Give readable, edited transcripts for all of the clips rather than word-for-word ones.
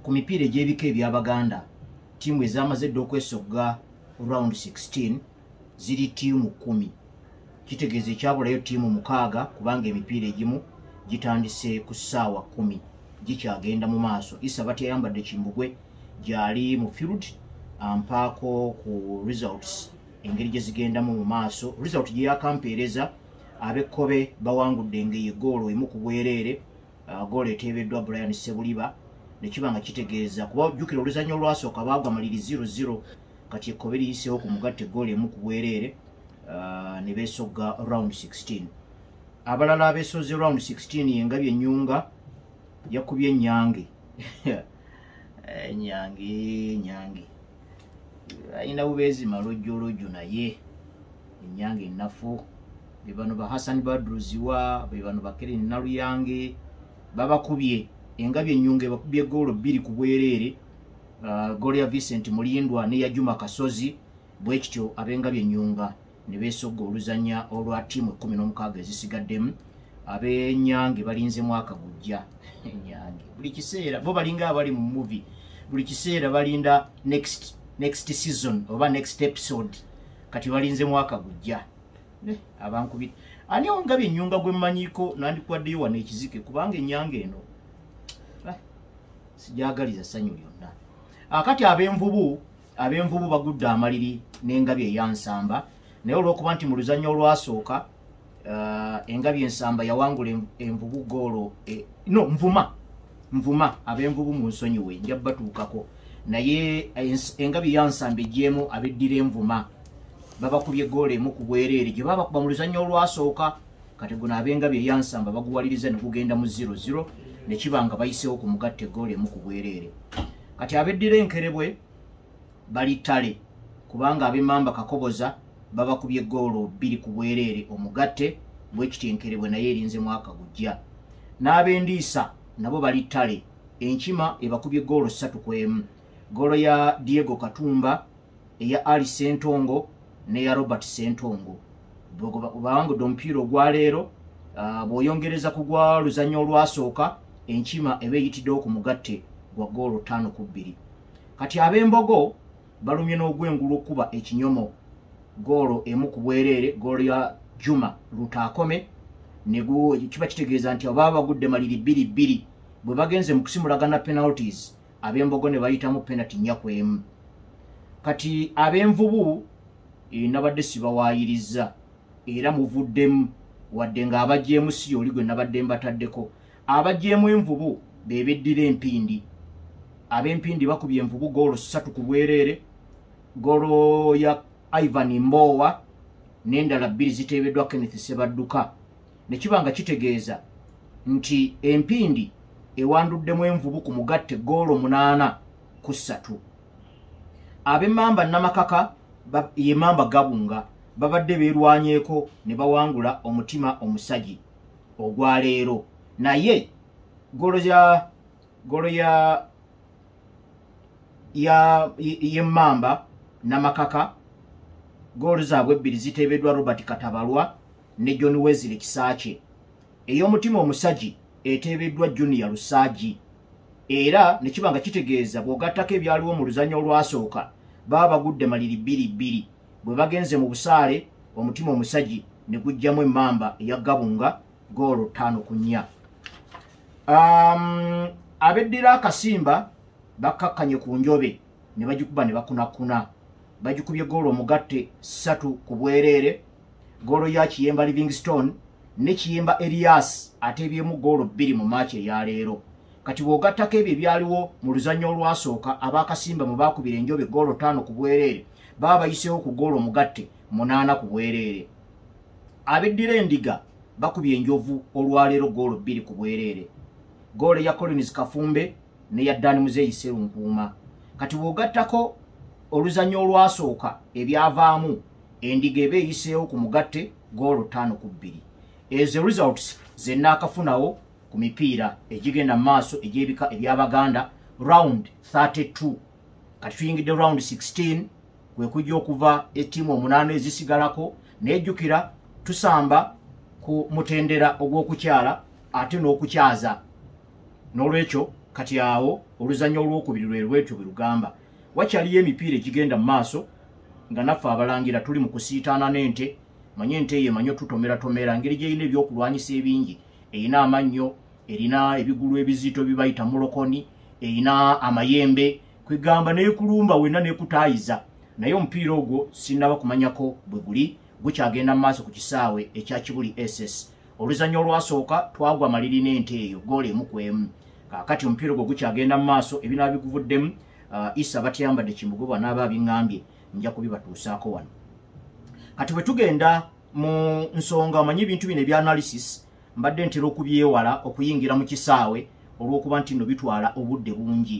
ku mipiira egy'ebika eby'Abaganda ttiimu ezamaze dde okwesogga round 16 ziri ttiimu 10 kitegeeza ekyabulayo ttiimu 6 kubanga emipiira egimu gitandise ku ssaawa 10 gikyagenda mu maaso. Issa Batya yambadde kimbugwe gyali mu field ampaako ku results engeri gye zigendamu mu maaso. Result gye yakampeereza ab'Ekkobe bawangudde engeri egoolo emu ku bwereere, goolo eteebeddwa Brian Sebuliba ne kiba nga kitegeeza kuba ojjukira oluzannya olwasooka baagwa maliri 0-0 kati Ekkobe liyiseewo ku mugatte goolo emu ku bwereere ne beesogga round 16. Abalala abeesooze round 16 y'Engabye Ennyunga yakubye Ennyange Ennyange ayina bubeezi malojjolojjo naye Ennyange ennafu be bano ba Hassan Badru Ziwa be bano ba Keren Naluyange babakubye. Engabye Ennyunga bakubye goolo 2 ku bwereere, goolo ya Vincent Mulindwa ne ya Juma Kasozi bwe kityo ab'Engabye Ennyunga ne beesogga oluzannya olwa ttiimu 16 ezisigaddemu. Ab'Ennyange balinzemu akagujja Ennyange buli kiseera bo balinga abali mu movie, buli kiseera balinda next season oba next episode kati balinzemu akagujja abankubi ani Engabye Ennyunga gwe mmanyiko nandikwaddeyo wano ekizike kubanga Ennyange eno sijagaliza ssanyu lyonna. Akati ab'envubu bagudde amaliri n'Engabye eyansamba naye olw'okuba nti mu luzannya olwasooka Engabye ensamba yawangula envubu goolo nvuma ab'envubu mu nsonyiwe nja batuukako naye Engabye yansamba ejjeemu abeddira envuma babakubye goolo emu ku bwereere gye babakuba mu luzannya olwasooka kati guno ab'Engabye eyansamba baguwaliriza ne gugenda mu 0-0 ne kiba nga bayiseewo ku mugatte goolo emu ku bwereere. Kati abeddira Enkerebwe bali ttale kubanga ab'Emmamba Kakoboza babakubye goolo 2 ku bwereere omugatte bwe kiti Enkerebwe naye erinzemu akagujja. N'ab'Endiisa nabo bali ttale, Enkima ebakubye goolo 3 ku 1, goolo ya Diego Katumba eya Ali Sentongo ne ya Robert Sentongo. Bawangudde omupiira ogwa leero bw'oyongereza ku gwa luzannya olwasooka Enkima eba eyitiddewo ku mugatte gwa goolo 5 ku 2. Kati ab'Embogo balumye n'ogwengulu okuba ekinyomo goolo emu ku bwereere, goolo ya Juma Lutakome kiba kitegeeza nti baba bagudde maliri 2-2 bwe bagenze mu kusimulagana penalties ab'Embogo ne bayitamu penalty 4 ku 1. Kati ab'Envubu nabadde sibawaayiriza era muvuddemu wadde nga abajjeemu si oli gwe nabadde mbataddeko. Abajjeemu Envubu bebeddira Empindi, ab'Empindi bakubye Envubu goolo 3 ku bwereere, goolo ya Ivan Mbowa n'endala 2 ziteebeddwa Kenneth Sebadduka ne kiba nga kitegeeza nti Empindi ewanduddemu Envubu ku mugatte goolo 8 ku 3. Ab'Emmamba Namakaka ye Mamba Gabunga babadde beerwanyeeko ne bawangula Omutima Omusagi ogwa leero naye goolo ya Mamba Namakaka goolo zaabwe 2 ziteebeddwa Robert Katabalwa ne John Wesley Kisaache. Ey'Omutima Omusagi eteebeddwa Junior Lusaaji era ne kiba nga kitegeeza bw'ogattako ebyaliwo mu luzannya olwasooka baba bagudde maliri 2-2 bwe bagenze mu busaale Omutima Omusagi ne gujjamu Emmamba eya Gabunga goolo 5 ku 4. Abeddira Akasimba bakkakkanye ku Njobe ne bagikuba ne bakunakuna, bagikubye goolo omugatte 3 ku bwereere, goolo ya Kiyemba Livingstone ne Kiyemba Elias ateebyemu goolo 2 mu maaci eya leero. Kati bw'ogattako ebyo ebyaliwo mu luzannya olwasooka ab'Akasimba mu baakubira Enjobe goolo 5 ku bwereere baba bayiseewo ku goolo omugatte 8 ku bwereere. Abeddira Endiga bakubye Enjovu olwaleero goolo 2 ku bwereere, goolo ya Collins Kafumbe ne ya Dani Muzeyi Serunkuuma. Kati bw'ogattako oluzannya olwasooka ebyavaamu Endiga eba eyiseewo ku mugatte goolo 5 ku 2. Ezo results zenna akafunawo ku mipiira egigenda maaso egy'ebika eby'Abaganda round 32. Kati tuyingidde round 16 kwe kujja okuva ettiimu 8 ezisigalako nejjukira tusamba ku mutendera ogw'okukyala ate n'okukyaza. N'olwekyo kati awo oluzanyo olwokubiri lwe lwetyo bwe lugamba wakyaliyo emipiira egigenda mu maaso nga naffe abalangira tuli mu kusiitaana n'ente manye ente ye manyo tutomera ngeri gyeyina ebyokulwanyisa ebingi eyina amannyo erina ebigulu ebizito bibayita mulokoni eyina amayembe kwegamba neekulumba wenna neekutaayiza naye omupiira ogwo sinnaba kumanyako bwe guli gukyagenda mu maaso ku kisaawe ekya Kibuli SS oluzanyo olwasooka twagwa maliri n'ente eyo goolo emu ku emu kaakati omupiira ogwo gukyagenda mu maaso ebinaaba biguvuddemu Isa batyambadde Kimugo n'aba abiŋŋambye nja kubibatuusaako wano kati bwe tugenda mu nsonga amanyi ebintu bino ebya analysis mbadde ntera okubyewala okuyingira mu kisaawe olw'okuba nti nno bitwala obudde bungi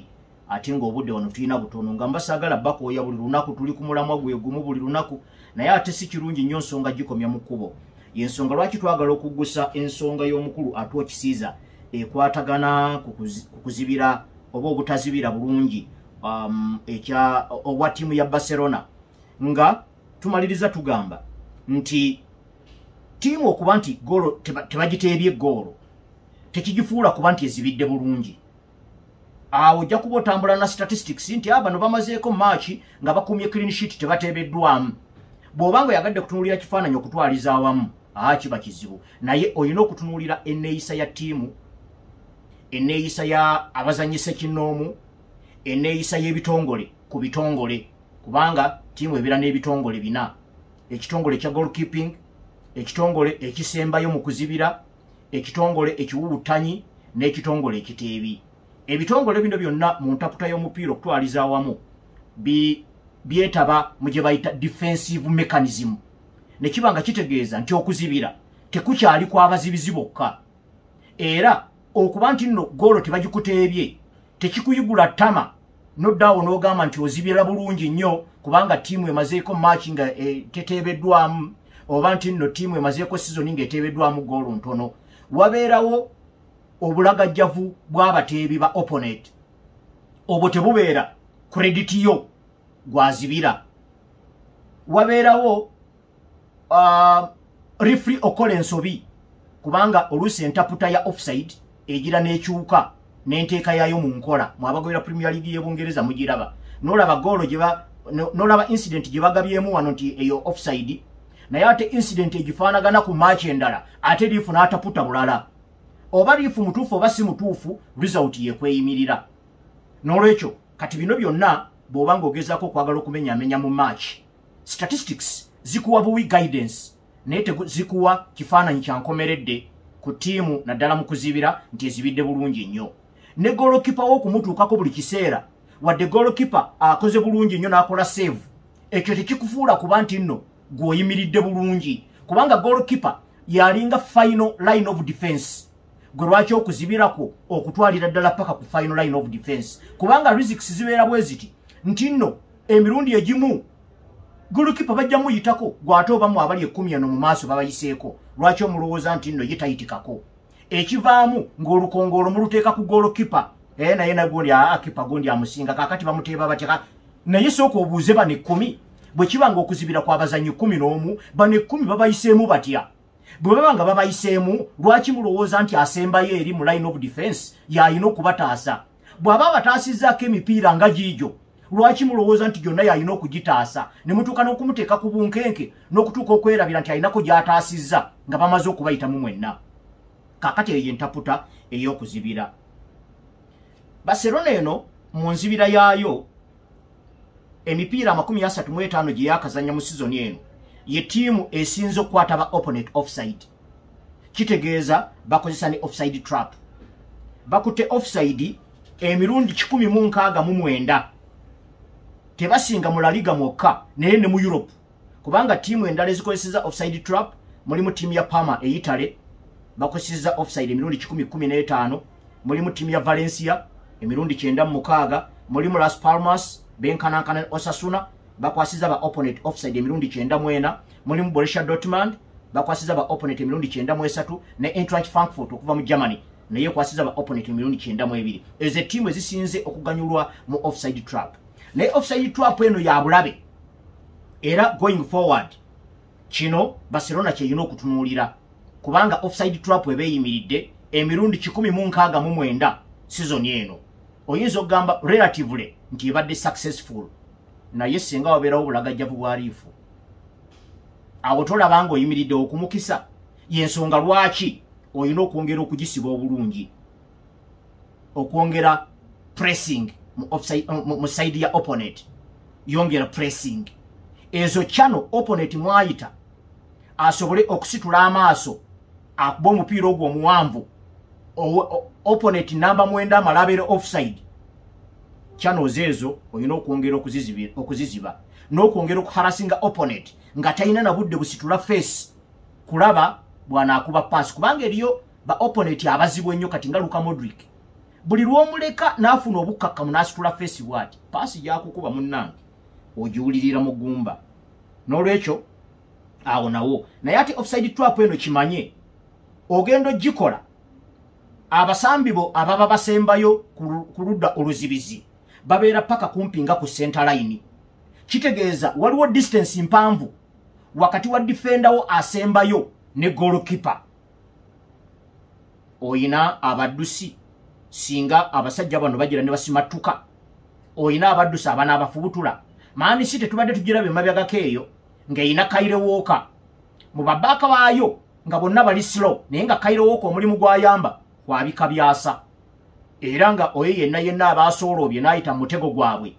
ate ng'obudde wano tulina butono nga mbasaagala bakooya buli lunaku tuli ku mulamwa gwe gumu buli lunaku naye ate si kirungi nnyo nsonga gikomya mu kkubo y'ensonga lwaki twagala okuggusa ensonga y'omukulu Atwo Kisiza ekwatagana ku kuzibira oba obutazibira bulungi obwa ttiimu ya Barcelona nga tumaliriza tugamba nti ttiimu okuba nti goolo tebagiteebye goolo tekigifuula kuba nti ezibidde bulungi awo ojja kuba otambula na statistics nti bano bamazeeko maachi nga bakumye clean sheet tebateebeddwamu bw'oba nga oyagadde kutunuulira kifaananyi okutwaliza awamu kiba kizibu naye olina okutunuulira enneeyisa ya ttiimu enneeyisa ya abazanyisa ekinnoomu enneeyisa y'ebitongole ku bitongole kubanga ttiimu ebeera n'ebitongole bina ekitongole ekya goalkeeping ekitongole ekisembayo mu kuzibira ekitongole ekiwuwutanyi n'ekitongole ekiteebi ebitongole bino byonna mu ntaputa y'omupiira okutwaliza awamu byetaba mu gye bayita defensive mechanism ne kiba nga kitegeeza nti okuzibira tekukyali kw'abazibizi bokka era okuba nti nno goolo tebagikuteebye tekikuyigula ttama noddaawo n'ogamba nti ozibira bulungi nnyo kubanga ttiimu emazeeko maachi nga teteebeddwamu oba nti nno ttiimu emazeeko sizoni ng'eteebeddwamu goolo ntono wabeerawo obulagajjavu bw'abateebi ba opponent obwo tebubeera credit yo gwazibira wabeerawo referee okola ensobi kubanga oluusi entaputa ya offside egira n'ekyuka n'enteeka yayo mu nkola mwabagobera Premier League y'Ebungereza mugiraba n'olaba goolo n'olaba incident gye bagabyemu wano nti eyo offside naye ate incident egifaanagana ku match endala ate liifu n'ataputa bulala oba liifu mutuufu oba si mutuufu result yekweyimirira n'olwekyo kati bino byonna bw'oba ng'ogezaako okwagala okumenyaamenya mu match statistics zikuwa buwi guidance naye zikuwa kifaananyi kyankomeredde ku ttiimu naddala mu kuzibira nti ezibidde bulungi nnyo ne goalkeeper w'okumutuukako buli kiseera wadde goalkeeper akoze bulungi nnyo n'akola save ekyo tekikufuula kuba nti nno gw'oyimiridde bulungi kubanga goalkeeper yalinga final line of defense gwe lwaki okuzibirako okutwalira ddala paka ku final line of defense kubanga risks zibeera bwe ziti nti nno emirundi egimu goalkeeper bajja muyitako gw'ate obamu abali 10 mu maaso babayiseeko lwaki omulowooza nti nno ye tayitikako ekivaamu ng'olukongoolo muluteeka ku goalkeeper naye nagondi keeper gondi amusinga kaakati bamuteeba batya naye sooka obuuze bano 10 bwe kiba ng'okuzibira kw'abazanyi 11 bano 10 babayiseemu batya bwe baba nga babayiseemu lwaki mulowooza nti asembayo eri mu line of defense y'alina okubataasa bw'aba bataasizzaako emipiira nga giigyo lwaki mulowooza nti gyonna y'alina okugitaasa ne mutuuka n'okumuteeka ku bunkenke n'okutuuka okwerabira nti alinako gy'ataasizza nga bamaze okubayitamu mwenna kaakati eyo entaputa ey'okuzibira Barcelona eno mu nzibira yaayo emipiira 35 gye yaakazanya mu sizoni eno ye ttiimu esinze okukwata ba opponent offside kitegeeza bakozesa ne offside trap bakutte offside emirundi 169 tebasinga mu La Liga mwokka naye ne mu Europe kubanga ttiimu endala ezikozeseza offside trap mulimu ttiimu ya Parma eyitale bakozeseza offside emirundi 10-15 mulimu ttiimu ya Valencia emirundi 96 mulimu Las Palmas benkanankana Osasuna bakwasiza ba opponent offside emirundi 94 mulimu Borussia Dortmund bakwasiza ba opponent emirundi 93 ne Eintracht Frankfurt okuva mu Germany naye kwasiza ba opponent emirundi 92 ezo ttiimu ezisinze okuganyulwa mu offside trap naye offside trap eno ya bulabe era going forward kino Barcelona kyeyina okutunuulira kubanga offside trap ebeeyimiridde emirundi 169 season eno oyinza okugamba relatively nti ebadde successful naye singa wabeerawo bulagajjavu bwaliifu awo tolaba nga oyimiridde okumukisa yensonga lwaki oyina okwongera okugisiba obulungi okwongera pressing mu side ya opponent yongera pressing ezo channel opponent mwayita asobole okusitula amaaso akuba omupiira ogwo omuwanvu opponent namba 9 amalabere offside channels ezo oyina okwongera okuziziba n'okwongera okuharasinga opponent nga talina na budde busitula face kulaba bwana akuba pass kubanga eriyo ba opponent abazibu ennyo kati nga Luka Modric buli lw'omuleka n'afuna obukkakkamu n'asitula face wati pass yakukuba munnange ogiwulirira mu gumba n'olwekyo awo nawo naye ate offside trap eno kimanye ogendo gikola abasambi bo ababa basembayo ku ludda oluzibizi babeera paka kumpi nga ku center line kitegeeza waliwo distance mpanvu wakati wa defender wo asembayo ne goalkeeper oyina abaddusi singa abasajja bano bagira ne basimatuka oyina abaddusi abana abafubutula maani site tubadde tugirabe mabyaga eyo ng'eyina Kyle Walker mu babaka baayo nga bonna bali slow naye nga Kyle Walker omulimu gwayamba kwabika byasa era nga oye yenna abasoolobye n'ayita mutego gwabwe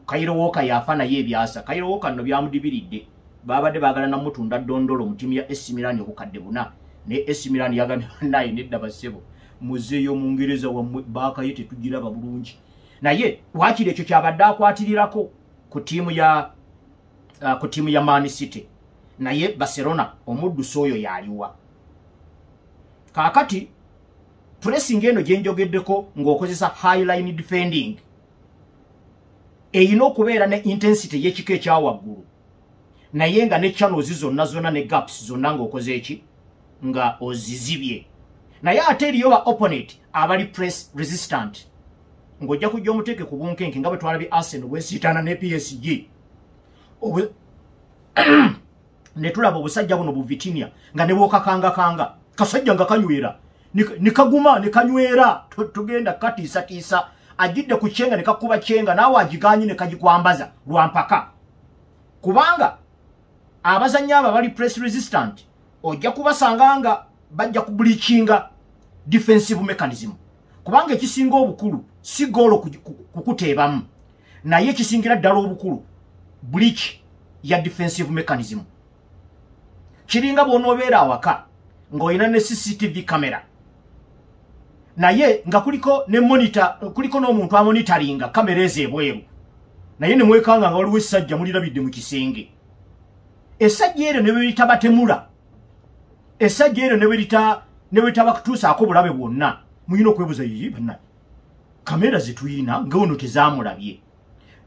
Kyle Walker yafa naye ebyasa Kyle Walker nno byamudibiridde babadde baagala na mutunda dondolo mu timu ya AC Milan obukadde buna ne AC Milan yagambye naye nedda basebo muzeeyo mu Ngereza wammwe baaka ye tetugiraba bulungi naye wakiri ekyo kyabadde akwatirirako ku timu ya Man City naye Barcelona omuddusi oyo yaliwa kakati pressing eno gyenjogeddeko ng'okozesa high line defending eyina okubeera ne intensity y'ekika ekyawaggulu naye nga ne channels zonna ne gaps zonna ng'okoze eki nga ozizibye naye ate eriyo ba opponent abali press resistant ng'ojja kujja omuteeke ku bunkenke nga bwe twalabye Arsenal bwesiitaana ne PSG ne tulaba obusajja buno bu Vitinha nga ne bwokakangakanga kasajja nga kanywera nikaguma nekanywera tugenda katiisa ajidde ku chenga nekakuba chenga nawe agiganyi nekagikwambaza lwampaka kubanga abazanya aba bali press resistant ojja kubasanga nga bajja ku bleachinga defensive mechanism kubanga ekisinga obukulu si golo kukuteebamu naye ekisingira ddala obukulu bleach ya defensive mechanism kiringa bw'onoobeera awaka ng'olina ne CCTV camera naye nga kuliko ne monitor kuliko n'omuntu amonitaringa kamera ezo ebweru naye ne mwekanga nga waliwo essajja mulirabidde mu kisenge essajja eryo ne bwe litabatemula essajja eryo ne bwe litabakutuusaako bulabe bwonna muyina okwebuza yiyi bannaye kamera zetuyina nga ono tezaamulabye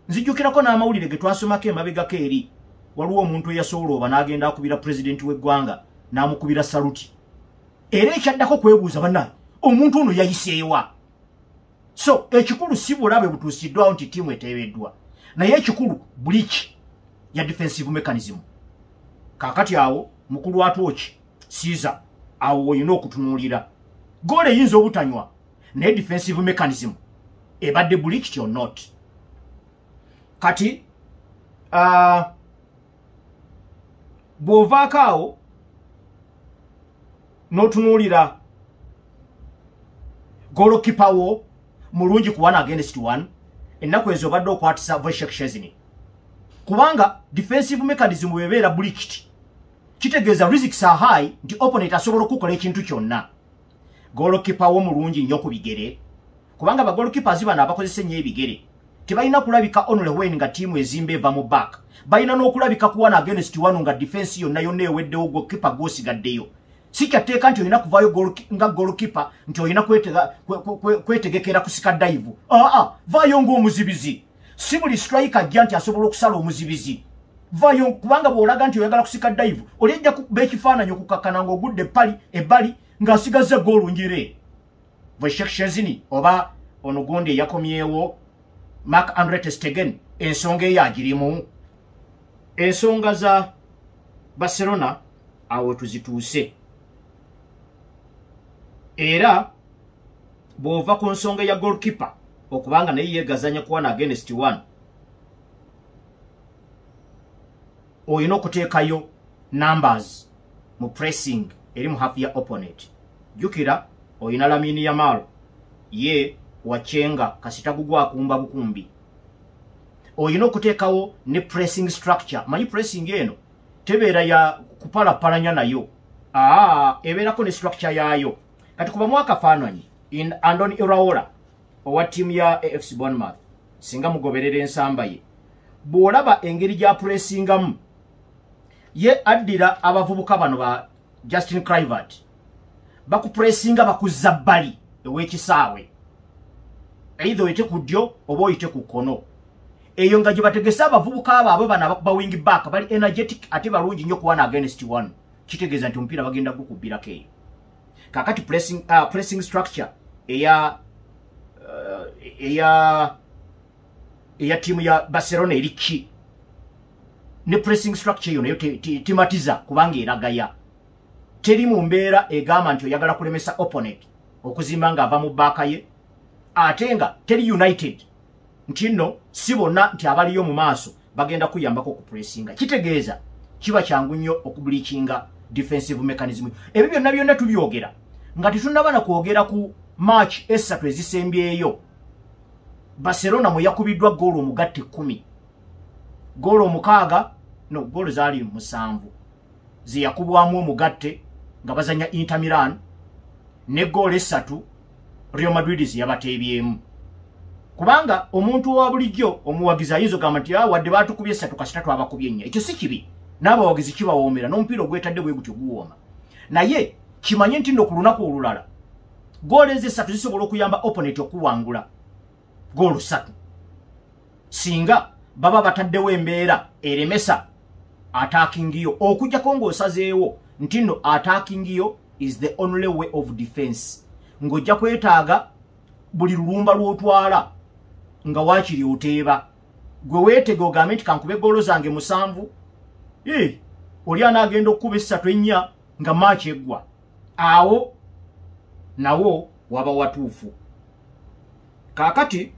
nzijjukirako n'amawulire ge twasomako emabegako eri waliwo omuntu eyasobola oba n'agenda akubira pulezidenti w'eggwanga n'amukubira saluti era ekyaddako kwebuuza bannaye omuntu ono yayiseewa so ekikulu si bulabe butuusiddwawo nti ttiimu eteebeddwa naye ekikulu bleach ya defensive mechanism kaakati awo mukulu wa tooki siiza awo oyina okutunuulira goal eyinza obutanywa naye defensive mechanism ebadde bleached or not kati bw'ovaako awo n'otunuulira goalkeeper wo mulungi ku 1 against 1 ennaku ezo obadde okwatisa Wojciech Szczesny kubanga defensive mechanism webeera bleached kitegeeza risks are high nti opponent asobola okukola ekintu kyonna goalkeeper wo mulungi nnyo ku bigere kubanga ba goalkeepers bano abakozesa ennyo ebigere tebalina kulabika only when nga tiimu ezimba eva mu back balina n'okulabika ku 1 against 1 nga defense yonna yonna eweddewo goalkeeper gwosigaddeyo si kyateeka nti olina kuvaayo nga goalkeeper nti olina kwetegekera kusika dive vaayo ng'omuzibizi si buli striker ajja nti asobola okusala omuzibizi vaayo kubanga bw'olaga nti oyagala kusika dive olijja kuba ekifaananyi okukakkana ng'ogudde ebbali ng'asigazza goolu njire Wojciech Szczesny oba ono gundi eyakomyewo Marc-Andre ter Stegen ensonga eyo agirimu ensonga za Barcelona awo tuzituuse era bw'ova ku nsonga ya goalkeeper okubanga naye yegazanya kuwana against one oyina okuteekayo numbers mu pressing eri mu half ya opponent jukira oyina Lamine Yamal ye wachenga kasita gugwa kumba bukumbi oyina okuteekawo ne pressing structure manyi pressing eno tebeera ya kupala palanya nayo ebeerako ne structure yaayo kati kuba mwaka faananyi in Andoni Iraola owa timu ya AFC Bournemouth singa mugoberera ensamba ye bw'olaba engeri gya pressingamu ye addira abavubuka bano ba Justin Kluivert bakupressinga bakuzza bbali ew'ekisaawe either oyite ku ddyo oba oyite ku kkono eyo nga gye bategesa abavubuka abo bana ba wing back bali energetic ate balungi nnyo kuwana against one kitegeeza nti omupiira bagenda gukubbirako eyo kakati pressing structure eya timu ya Barcelona eri ki ne pressing structure yo nayo timatiza kubanga eragaya teri mu mbeera egamba nti oyagala kulemesa opponent okuzimba nga ava mu baaka ye ate nga teri united nti nno si bonna nti abaliyo mu maaso bagenda kuyambako okupressinga kitegeeza kiba kyangu nnyo okubulikinga defensive mechanism ebyo byonna byonna tubyogera nga tetunnaba na kwogera ku match esatu ezisembyeyo Barcelona mwe yakubiddwa goolo omugatte 10 goolo omukaaga no goolo zaali 7 ziyakubwamu omugatte nga bazanya Inter Milan ne goolo 3 Real Madrid ziyabateebyemu kubanga omuntu wa bulijjo omuwagizi ayinza gamba nti wadde baatukubye 3 kasita twabakubye 4 ekyo si kibi n'abawagizi kibawoomera n'omupiira ogwetadde bwe gutyo guwooma naye kimanye nti nno ku lunaku olulala goolo ezi 3 zisobola okuyamba opponent okuwangula goolo 3 singa baba bataddewo embeera eremesa attacking yo okujjako ng'osazeewo nti nno attacking yo is the only way of defense ng'ojja kwetaaga buli lulumba lw'otwala nga waakiri oteeba gwe weetega ogambe nti kankube goolo zange 7 oli anaagenda okukuba 3-4 nga maaki eggwa awo nawo waba watuufu kaakati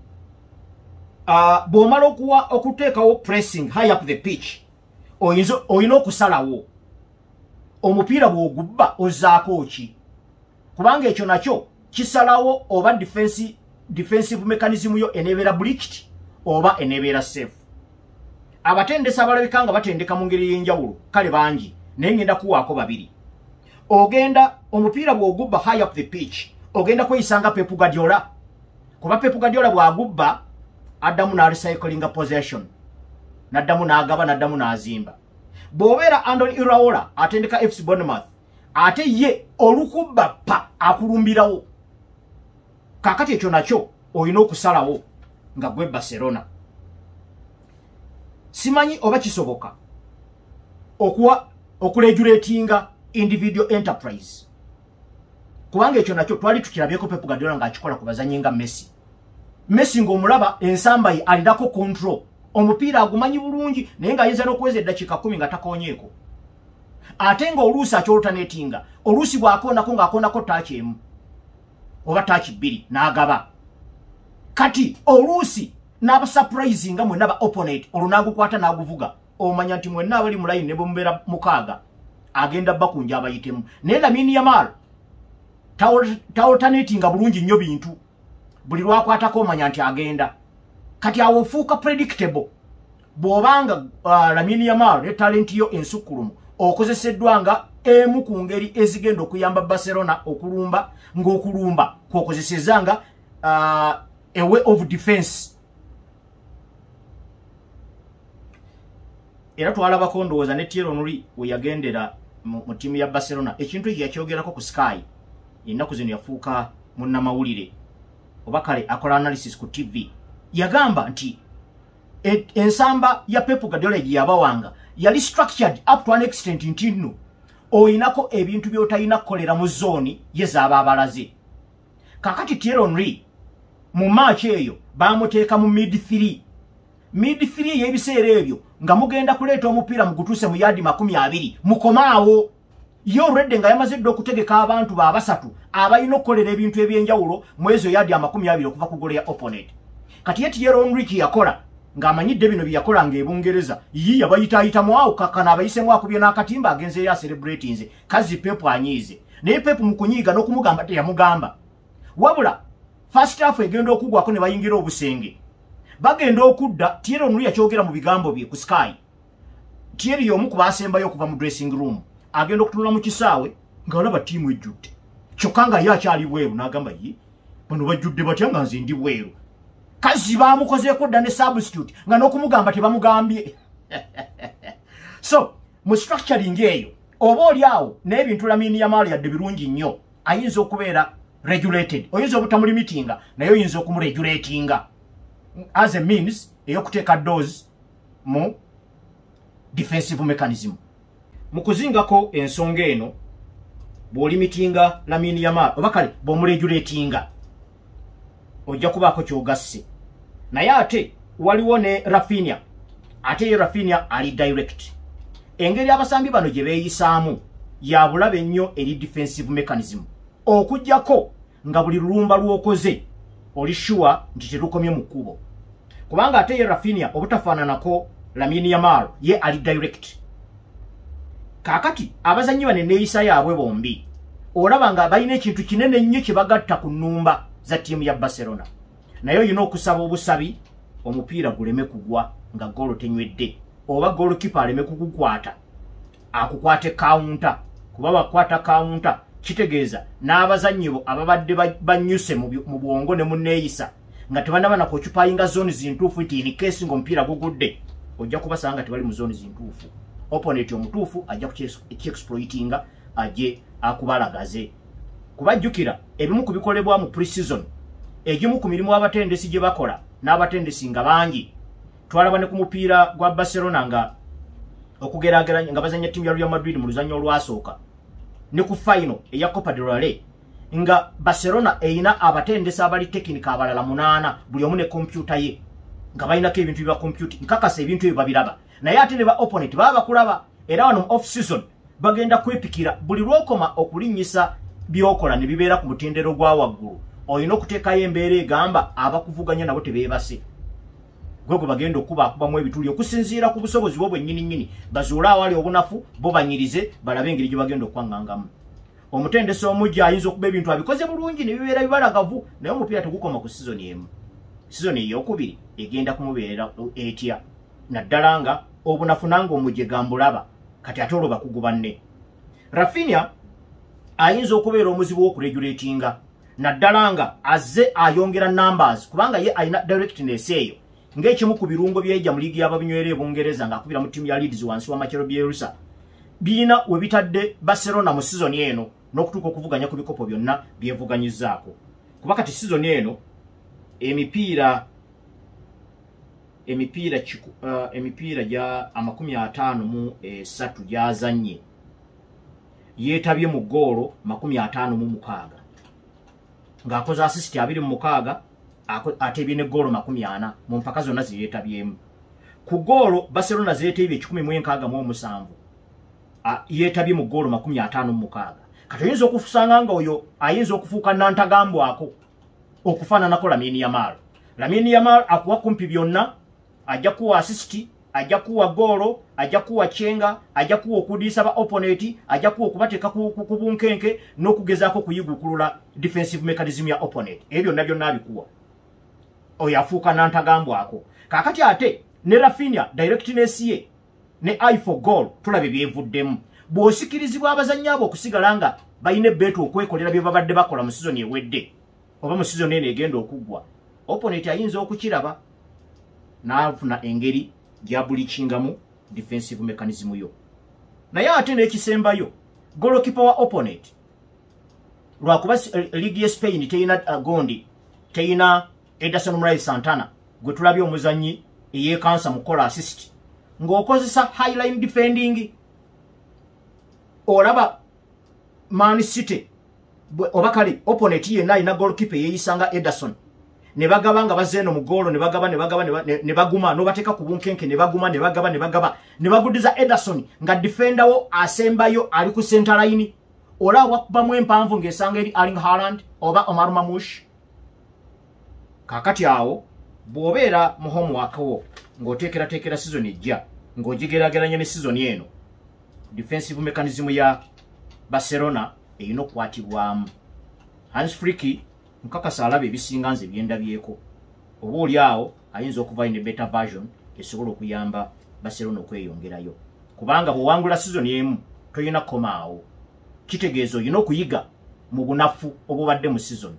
bw'omala okuteekawo pressing high up the pitch oyina okusalawo omupiira bw'ogubba ozzaako ki kubanga ekyo nakyo kisalawo oba defensive mechanism yo enebeera breached oba enebeera safe abatendesa abalabika nga batendeka mu ngeri y'enjawulo kale bangi naye ngenda kuwaako babiri ogenda omupiira bw'ogubba high up the pitch ogenda kweyisanga Pep Guardiola kuba Pep Guardiola bw'agubba addamu n'arecyclinga possession n'addamu n'agaba n'addamu n'azimba bw'obeera Andoni Iraola atendeka FC Bournemouth ate ye olukubba pa akulumbirawo kakati ekyo nakyo oyina okusalawo nga gwe Barcelona simanyi oba kisoboka okuregulatinga individual enterprise kubanga ekyo nakyo twali tukirabyeko Pep Guardiola ng'akikola ku bazanyi nga Messi ng'omulaba ensamba ye alirako control omupiira agumanyi bulungi naye ng'ayinza n'okuweza eddakiika 10 nga takoonyeeko ate ng'oluusi akyolutanetinga oluusi bw'akoonako ng'akoonako taaki emu oba taaki 2 n'agaba kati oluusi n'abasurprise nga mwenna ba opponent olwo n'agukwata n'aguvuga omanya nti mwenna abali mu line ne bwe mubeera 6 agenda bakunja abayitemu naye Lamine Yamal taoltanetinga bulungi nnyo bintu buli lwakwatako omanya nti agenda kati awo ofuuka predictable bw'obanga Lamine Yamal ne talenti yo ensukkulumu okozeseddwa nga emu ku ngeri ezigenda okuyamba Barcelona okulumba ng'okulumba kw'okozesezza nga a way of defense era twalabako ndowooza ne Thierry Henry we yagendera mu tiimu ya Barcelona ekintu ekyo yakyogerako ku Sky ennaku zino yafuuka munnamawulire oba kale akola analysis ku TV yagamba nti ensamba ya Pep Guardiola gye yabawanga yali structured up to an extent nti nno oyinako ebintu by'otayina kukolera mu zooni ye zaaba abalaze kakati Thierry Henry mu match eyo baamuteeka mu mid 3 y'ebiseera ebyo nga mugenda kuleeta omupiira mugutuuse mu yadi 20 mukomaawo yo already nga yamaze dde okutegeka abantu ba basatu abalina okukolera ebintu ebyenjawulo mu ezo yadi 20 okuva ku goolo ya opponent kati yeti yero Enrique yakola ng'amanyidde bino byakola ng'ebungereza yi yabayita mu kakana abayisemu akubye n'akatimba agenze ya celebrate nze kazi Pepu anyize naye Pepu mukunyiga n'okumugamba teyamugamba wabula first half egenda okugwako ne bayingira obusenge bagenda okudda Thierry Henry yakyogera mu bigambo bye ku Sky Thierry yomu kubasembayo okuva mu dressing room agenda okutunula mu kisaawe ng'alaba tiimu ejjudde kyokka nga ye akyali bweru n'agamba ye bano bajjudde batya nga nze ndi bweru kazi bamukozeeko dda ne substitute nga n'okumugamba tebamugambye so mu structuring eyo oba oli awo n'ebintu Lamine Yamal yadde birungi nnyo ayinza okubeera regulated oyinza obutamulimitinga naye oyinza okumuregulatinga as a means eyokuteeka dose mu defensive mechanism mu kuzingako ensonga eno bw'olimitinga Lamine Yamal oba kale bw'omuregulatinga ojja kubaako ky'ogasse naye ate waliwo ne Rafinha ate ye Rafinha ali direct engeri abasambi bano gye beeyisaamu ya bulabe ennyo eri defensive mechanism okujjako nga buli lulumba lw'okoze oli sure nti terukomye mu kkubo kubanga ate ye Rafinha obutafaananako Lamine Yamal ye ali direct kaakati abazannyi bano enneeyisa yaabwe bombi olaba nga balina ekintu kinene nnyo kye bagatta ku nnumba za ttiimu ya Barcelona naye olina okusaba obusabi omupiira guleme kugwa nga goolo tenywedde oba goalkeeper aleme kukukwata akukwate counter kuba bakwata counter kitegeeza n'abazannyi bo ababadde banyuse mu bwongo ne mu nneeyisa nga tebanaba na kokyupayinga zooni zintuufu nti in case ng'omupiira gugudde ojja kubasanga nga tebali mu zooni zintuufu opponent omutuufu ajja kukyexploitinga ajje akubalagaze kubajjukira ebimu ku bikolebwa mu pre-season egimu ku mirimu abatendesi gye bakola n'abatendesi nga bangi twalaba ne ku mupiira gwa Barcelona nga okugeraageranya nga bazanya ttiimu ya Real Madrid mu luzannya olwasooka ne ku final eya Copa del Rey nga Barcelona eyina abatendesi abali tekinika abalala 8 buli omu ne kompyuta ye nga balinako ebintu bya kompyuta nkakasa ebintu ebyo babiraba naye ate ne ba opponent baba bakulaba era wano mu off season bagenda kwepikira buli lwokoma okulinnyisa byokola ne bibeera ku mutendero gwa waggulu olina okuteekayo embeera egamba abakuvuganya nabo tebeebase gwego bagenda okubakubamu ebituli okusinziira ku busobozi bwo bwennyini bazuule awali obunafu bo banyirize balabe engeri gye bagenda okwangangamu omutendesi omujja ayinza okuba ebintu abikoze bulungi ne bibeera bibalagavu naye omupiira tegukoma ku sizoni emu sizoni eyokubiri egenda kumubeerera etya naddala nga obunafu nange omujje gambulaba kati ate olwo bakugu banne Rafinha ayinza okubeera omuzibu w'okuregulatinga naddala nga azze ayongera numbers kubanga ye ayina directness eyo ng'ekimu ku birungo by'ejja mu liigi y'ababinywera ebungereza ng'akubira mu ttiimu ya Leeds wansi wa Machelo Bielsa birina we bitadde Barcelona mu sizoni eno n'okutuuka okuvuganya ku bikopo byonna byevuganyizzaako kuba kati sizoni eno emipiira gya 53 gyazannye yeetabye mu ggoolo 56 ng'akoze assist 26 atebye ne ggoolo 40 mu mpaka zonna ze yeetabyemu ku ggoolo Barcelona zeetebye 16 yeetabye mu ggoolo 56 kati oyinza okusanga nga oyo ayinza okufuuka nantagambwako okufaananako Lamine Yamal akuwa kumpi byonna ajja kuwa assist ajja kuwa ggoolo ajja kuwa chenga ajja kuwa okudiisa ba opponent ajja kuwa okubateeka ku bunkenke n'okugezaako kuyigukulula defensive mechanism ya opponent ebyo byonna abikuwa oyo afuuka nantagambwako kaakati ate ne Rafinha directness ye ne eye for goal tulabe byevuddemu bw'osikirizibwa abazannyi abo okusigala nga balina ebbeetu okwekolera bye babadde bakola mu sizoni ewedde oba mu sizoni eno egenda okuggwa opponent ayinza okukiraba n'afuna engeri gyabulikingamu defensive mechanism yo naye ate n'ekisembayo goalkeeper wa opponent lwakuba liigi ye Spain teyina gondi teyina Ederson Moraes Santana gwe tulabye omuzannyi eyeekansa mu kola assist ng'okozesa highline defending olaba Man City oba kale opponent yenna alina goalkeeper yeeyisanga Ederson ne bagaba nga bazeeno mu ggoolo ne baguma n'obateeka ku bunkenke ne baguma ne bagudiza Ederson nga defender wo asembayo ali ku center line olaba wakubamu empanvu ng'esanga eri Erling Haaland oba Omar Mamush kaakati awo bw'obeera mu homework wo ng'oteekerateekera season ejja ng'ogigerageranya ne season eno, defensive mechanism ya Barcelona eyina okukwatibwamu. Hans Flick nkakasa alaba ebisinga nze byendabyeko, oba oli awo ayinza okuva in a better version esobola okuyamba Barcelona okweyongerayo, kubanga bw'owangula season emu toyina komaawo. Kitegeeza oyina okuyiga mu bunafu obubadde mu season.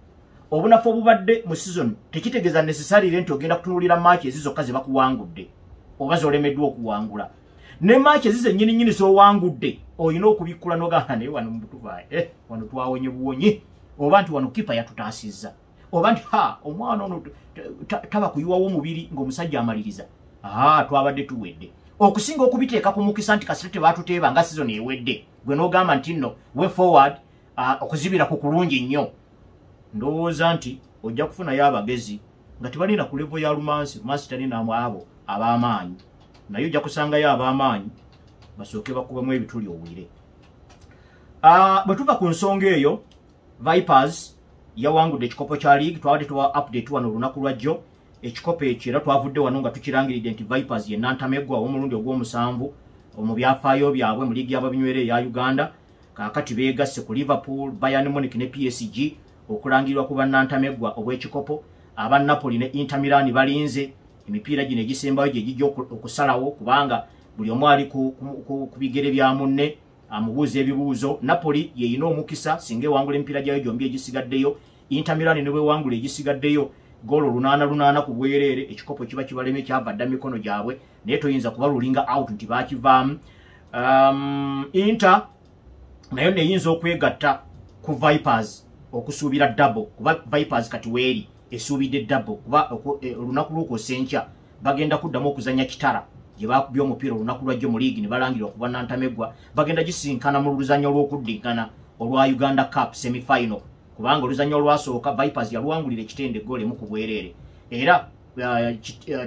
Obunafu obubadde mu season tekitegeeza necessarily nti ogenda kutunulira match ezizokka ze bakuwangudde oba zolemeddwa okuwangula. Ne match ezize nnyini z'owangudde oyina okubikkula n'ogamba naye wano mubutuvaaye wano twawonye buwonyi, oba nti wano kipa yatutaasizza, oba nti omwana ono taba kuyiwawo omubiri ng'omusajja amaliriza. Twabadde tuwedde. Okusinga okubiteeka ku mukisa nti kasite baatuteeba nga season ewedde, gwe n'ogamba nti nno way forward okuzibira ku kulungi nnyo. Ndowooza nti ojja kufunayo abagezi nga tebalina ku level ya Lumansi talina abo ab'amaanyi, naye ojja kusangayo ab'amaanyi basooke bakubamu ebituli owulire. Bwe tuva ku nsonga eyo, Vipers yawangudde ekikopo kya league. Twabadde tuwa update wano olunaku lwajjo. Ekikopo ekyo era twavudde wano nga tukirangiridde nti Vipers ye Nantamegwa omulundi ogw'omusanvu mu byafaayo byabwe mu liigi y'ababinywera eya Uganda. Kaakati beegasse ku Liverpool, Bayern Munich ne PSG okulangirwa ku bannantamegwa obw'ekikopo. Aba Napoli ne Inter Milan balinze emipiira gino egisembayo gye gijja okusalawo, kubanga buli omu ali ku bigere bya munne amubuuza ebibuuzo. Napoli yeyina omukisa singa ewangula emipiira gyayo gyombi egisigaddeyo. Inter Milan ne bwewangula egisigaddeyo goolo 8-8 ku bwereere, ekikopo kiba kibaleme kyava dda mikono gyabwe, naye toyinza kubalulinga out nti bakivaamu. Inter nayo neyinza okwegatta ku Vipers okusuubira double, kuba Vipers kati weeri esuubidde double, kuba olunaku lw'okwosenkya bagenda kuddamu okuzanya kitara gye bakubye omupiira olunaku lwajjo mu liigi ne balangirwa kuba Nantamegwa. Bagenda gisinkana mu luzannya olw'okuddinkana olwa Uganda Cup semi-final, kubanga oluzannya olwasooka Vipers yaluwangulira ekitende goole emu ku bwereere. Era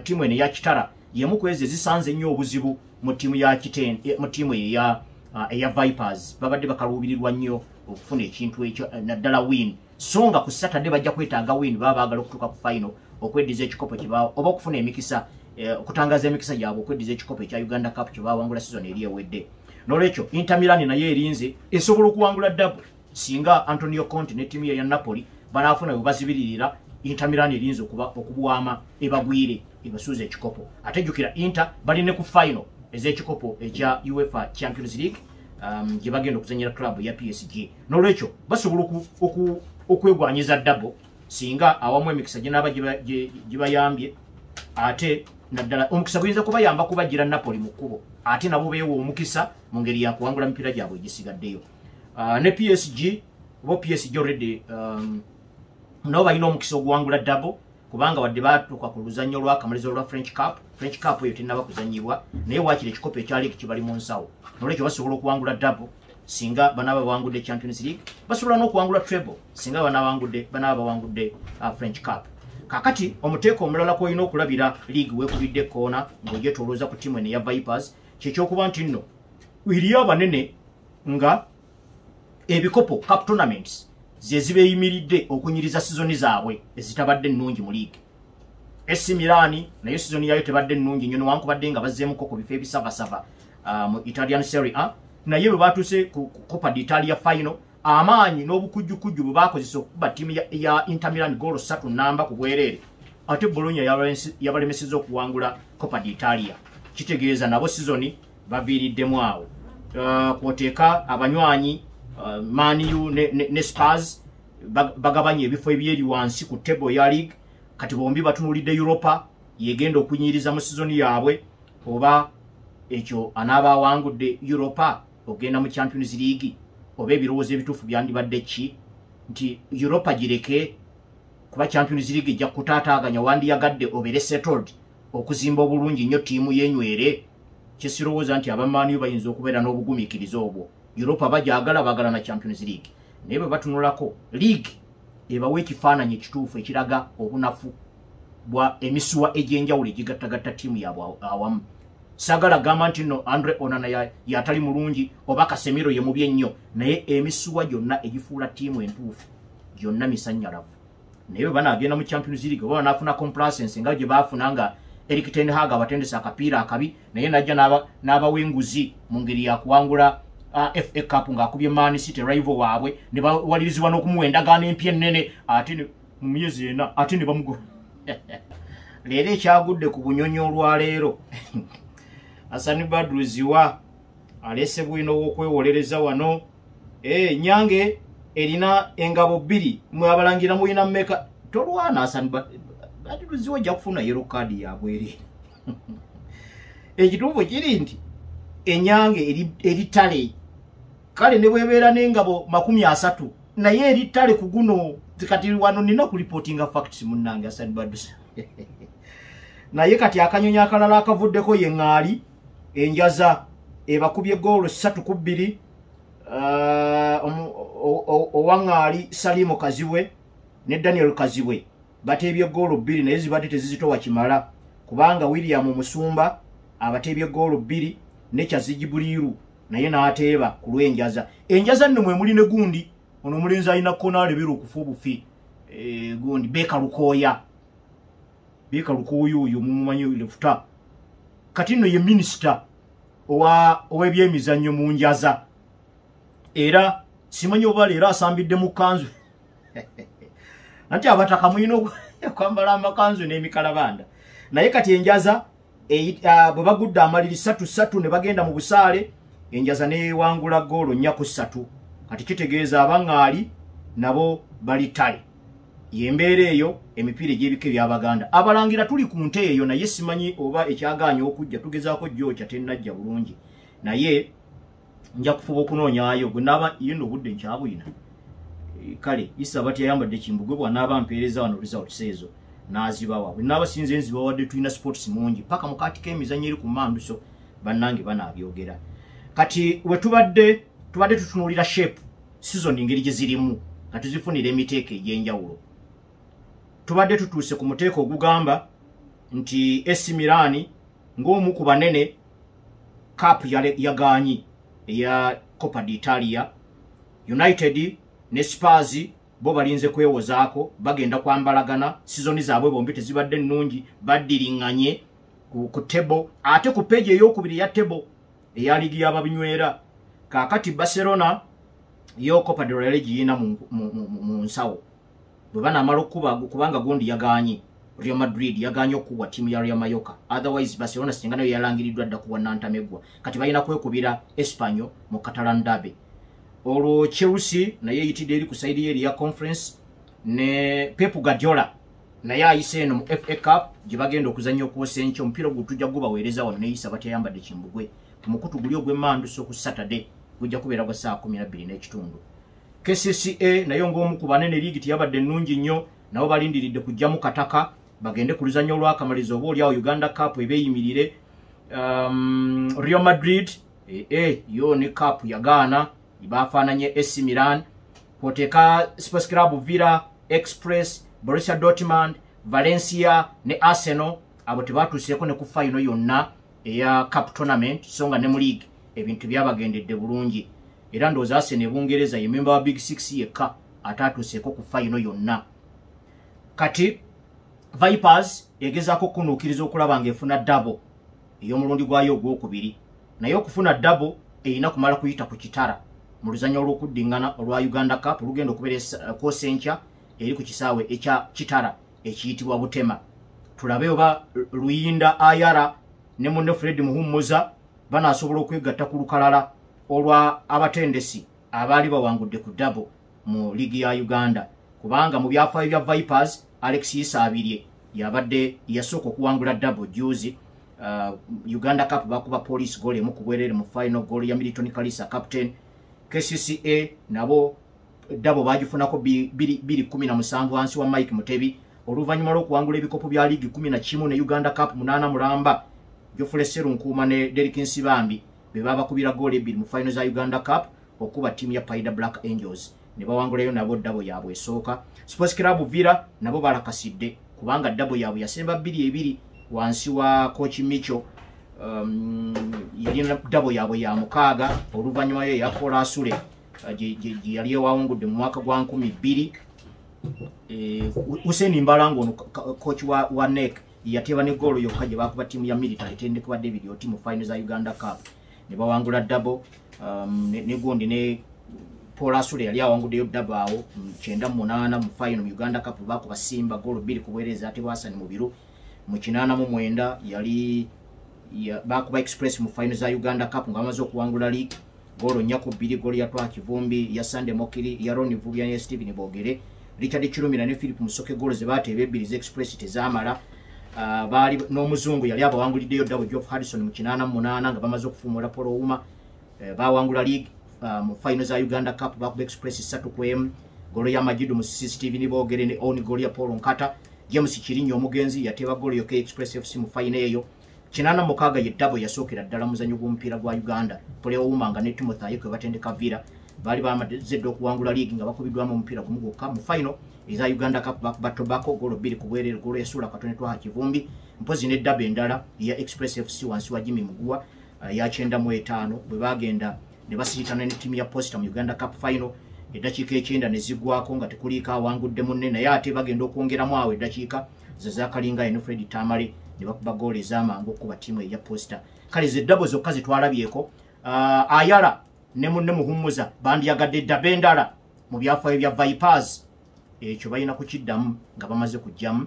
ttiimu eno eya kitara yemu ku ezo ezisanze nnyo obuzibu mu ttiimu eya Vipers. Babadde bakaluubirirwa nnyo okufuna ekintu ekyo, naddala win. So nga ku Saturday bajja kwetaaga win, baba baagala okutuuka ku final okweddiza ekikopo kibaawo, oba okufuna emikisa okutangaza emikisa gyabwe okweddiza ekikopo ekya Uganda Cup kye baawangula season eri ewedde. N'olwekyo Inter Milan naye erinze esobola okuwangula double singa Antonio Conte ne ttiimu ya Napoli banaafuna bwe bazibiririra. Inter Milan erinze okubwama ebagwire ebasuuza ekikopo. Ate jjukira Inter bali ne ku final ez'ekikopo ekya UEFA Champions League gye bagenda okuzanyira club ya PSG. N'olwekyo basobola okwegwanyiza double singa awamu emikisa ginaaba gibayambye, ate naddala omukisa guyinza kubayamba kubajjira Napoli mu kkubo, ate nabo beewa omukisa mu ngeri ya kuwangula mipiira gyabwe egisigaddeyo. Ne PSG bo PSG already nabo balina omukisa okuwangula double, kubanga wadde baatuuka ku luzannyo lw'akamalirizo lwa French Cup eyo tennaba kuzannyibwa, naye waakiri ekikopo ekya league kibali mu nsawo. N'olwekyo basobola okuwangula double singa banaaba bawangudde Champions League, basobola n'okuwangula treble singa banaaba bawangudde French Cup. Kakati omuteeko omulala kw'olina okulabira league weekubidde koona ng'ogyetolooza ku ttiimu eno eya Vipers kyekyokuba nti nno eriyo abanene nga ebikopo cup tournaments ze zibeeyimiridde okunyiriza sizoni zaabwe ezitabadde nnungi mu league. AC Milan nayo sizoni yayo tebadde nnungi nnyo newankubadde nga bazzeemuko ku bifo ebisavasava mu Italian Serie A, naye bwe baatuuse ku Coppa d'Italia final amaanyi n'obukujjukujju bwe baakozesa okukuba ttiimu ya Inter Milan goolo 3-0 ku bwereere, ate Bologna yabalemesezza okuwangula Coppa d'Italia. Kitegeeza nabo sizoni baviiriddemu awo. Kwoteeka abanywanyi Man U ne Spurs bagabanye ebifo ebyeri wansi ku table ya league, kati bombi batunulidde Europa yegenda okunyiriza mu sizoni yaabwe, oba ekyo anaaba awangudde Europa ogenda mu Champions League, oba ebirowoozo ebituufu byandibadde ki nti Europa gireke kuba Champions League ejja kutaataaganya wandiyagadde obeere settled okuzimba obulungi nnyo ttiimu yenywere. Kyesirowooza nti abamanyi bayinza okubeera n'obugumiikiriza obwo. Europa bagyagala baagala na Champions League, naye bwe batunulako league ebawa ekifaananyi ekituufu ekiraga obunafu bwa emisuwa egy'enjawulo egigattagatta ttiimu yaabwe awamu. Saagala gamba nti nno Andre Onana yatali mulungi oba Casemiro ye mubi ennyo, naye emisuwa gyonna egifuula ttiimu entuufu gyonna misannyalavu. naye bana agenda mu Champions League baba nafuna complacency nga gye bafunanga Erik ten Hag abatendesa akapiira akabi naye najja n'abawenguzi mu ngeri ya kuwangula FA Cup ng'akubye Man City rival waabwe ne bawalirizibwa n'okumuwa endagaano empya ennene ate mu myezi ena ate ne bamugo leero ekyagudde ku bunyonyi olwaleero Hassan Badru Ziwa alese bwino okwewolereza wano Nyange erina engabo 2 mwe abalangira muyina mmeka tolwana Hassan Badru Ziwa ja kufuna yellow card yabwere ekituufu kiri nti Enyange eritale kale ne bwebeera n'engabo 30 naye eritale ku guno kati wano nina ku reportinga facts munnange Hassan Badru naye kati akanyonyi akalala akavuddeko ye ŋŋaali enjaza ebakubye goolo 3-2 owaŋŋaali Salimu Kazibwe ne Daniel Kazibwe bateebye goolo 2 naye zibadde tezizitowa kimala kubanga William Musumba abateebye goolo 2 ne Kyazigi Buliiru naye n'ateeba ku lw'enjaza enjaza nno mwe muli ne gundi ono omulenzi alina konaale biro okufa obufi gundi Beka Lukooya uyu mumumanyi lefuta kati nno ye minister ow'ebyemizannyo mu njaza era simanyi oba leero asambidde mu kanzu anti abataka muyina okwambala amakanzu n'emikalabanda naye kati enjaza bwe bagudde amaliri 3-3 ne bagenda mu busaale enjaza newangula goolo 4-3 kati kitegeeza abaŋŋaali nabo bali tale yembeera eyo emipiira egy'ebika by'Abaganda abalangira tuli ku nte eyo naye simanyi oba ekyagaanya okujja tugezaako gyokya tennajja bulungi naye nja kufuba okunoonyaayo gwe naaba ye nno obudde nkyabwina kale Issa bati yayambadde Kimbugwe bw'anaaba mpeereza wano results ezo n'azibawa bwe naaba sinze nzibawadde tulina sports mungi paka mu kaati k'emizannyo eri ku Mambuso bannange banaabyogera kati we tubadde tutunuulira shape season engeri gye zirimu nga tuzifunira emiteeko egy'enjawulo tubadde tutuuse ku muteeko ogugamba nti AC Milan ng'omu ku banene cup yagaanyi eya Coppa d'Italia United ne Spurs bo balinze kwewozaako bagenda kwambalagana season zaabwe bombi tezibadde nnungi baddiringanye ku table ate ku page ey'okubiri ya table eya ligi y'ababinywera kaakati Barcelona yo Copa del Rey giyina mu nsawo bwe banaamala okuba kubanga gundi yagaanyi Real Madrid yagaanyi okuwa tiimu ya Real Mallorca otherwise Barcelona singa nayo yalangiriddwa dda kuwa Nantamegwa kati balina kwekubira Espanyol mu Catalan Derby olwo Chelsea naye eyitidde eri ku saidi eri ya conference ne Pep Guardiola naye ayise eno mu FA Cup gye bagenda okuzannya okwosa enkya omupiira gwe tujja gubaweereza wano ne Issa batayambadde Kimbugwe ku mukutu guli ogw'Emmanduso ku Saturday gujja kubeera gwa saa 12:30 KCCA nayo ng'omu ku banene liigi teyabadde nnungi nnyo nabo balindiridde kujjamu kataka bagende ku luzannya olw'akamalizo oba oliawo Uganda Cup ebeeyimirire Real Madrid yo ne Cup yagaana bafaananye AC Milan kw'oteeka Sports Club Villa Express Borussia Dortmund Valencia ne Arsenal abo tebatuuseeko ne ku final yonna eya Cup Tournament so nga ne mu league ebintu byabagendedde bulungi era ndowooza Arsenal Bungereza ye member wa Big Six yekka ataatuuseeko ku final yonna kati Vipers egezaako kunuukiriza okulaba ng'efuna double ey'omulundi gwayo ogwokubiri naye okufuna double erina kumala kuyita ku kitara mu luzannya olw'okuddingana olwa Uganda Cup olugenda okubeera koosa enkya eri ku kisaawe ekya kitara ekiyitibwa Butema tulabe oba Luyinda Ayara ne munne Fred Muhumuza banaasobola okwegatta ku lukalala olwa abatendesi abaali bawangudde ku double mu ligi ya Uganda kubanga mu byafaayo bya Vipers Alex Yisabirye yabadde yasooka okuwangula double juzi Uganda Cup bakuba Police goal emu ku bwerere mu final goal ya Milton Kalisa captain KCCA nabo double bagifunako 217 wansi wa Mike Mutebi oluvannyuma lw'okuwangula ebikopo bya ligi 11 ne Uganda Cup 8 mulamba Geoffrey Serunkuuma ne Derek Nsibambi be babakubira goal 2 mu final za Uganda Cup okuba tiimu ya Paida Black Angels ne bawangulayo nabo double yaabwe esooka Sports Club Villa nabo balakasidde kubanga double yaabwe yasemba 2-2 wansi wa coach Micho yalina double yaabwe ya mukaaga oluvannyuma ye yakola Asule yali ewawungudde mu mwaka gwa 2000 Hussein Mbalango ono coach wa NEC yateba ne goal yokka gye bakuba timu ya military tendekwa David Oti mu final za Uganda Cup ne bawangula double ne gondi ne Paul Asule yali awanguddeyo double awo 98 mu final mu Uganda Cup bakuba Simba goal 2 kuweereza ate Hassan Mubiru mu 89 yali bakuba Express mu final za Uganda Cup nga bamaze okuwangula league goal nyako 2 goal ya Twa Kivumbi ya Sande Mokiri ya Ronnie Vubya ne Steven Bogere Richard Chirumira ne Philip Musoke goal ze batebe ebiri ze Express tezamala bali n'omuzungu yali abawanguliddeyo double Geoff Harrison mu 88 nga bamaze okufumula Polo Uma bawangula league mu final za Uganda Cup bakuba Express 3-1 goal ya Majidu mu Steven Bogere ne oni goal ya Paul Nkata James Kirinyo omugenzi yateba goal yo ke Express FC mu final eyo 86 ye double yasookera ddala muzanyo gw'omupiira gwa Uganda Polo Uma nga ne Timothy Ayiko batendeka Villa bali bamazedde okuwangula league nga bakubiddwamu omupiira gumu gwokka mu final eza Uganda Cup bakuba Tobacco goal 2 kubwerere goal esula Katone Twa Kivumbi mpozi ne double endala ya Express FC wansi wa Jimmy Mugua ya 95 bwe bagenda ne basitana ne timu ya Posta mu Uganda Cup final edakiika 9 ne zigwako nga tekuliika awangudde munne naye ate bagenda okwongeramu awo edakiika zazakalinga eno Fred Tamale ne bakuba goal ez'amangu okuba timu ya Posta kale ze double zokka zitwalabyeko Ayala ne munne muhumuza bandyagadde double endala mu byafaayo bya Vipers ekyo balina kukiddamu nga bamaze kujjamu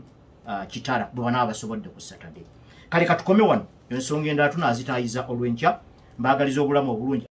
kitala bwe banaaba basobodde ku Saturday kale katukome wano ensonga endala tunaazitaayiza olw'enkya mbaagaliza obulamu obulungi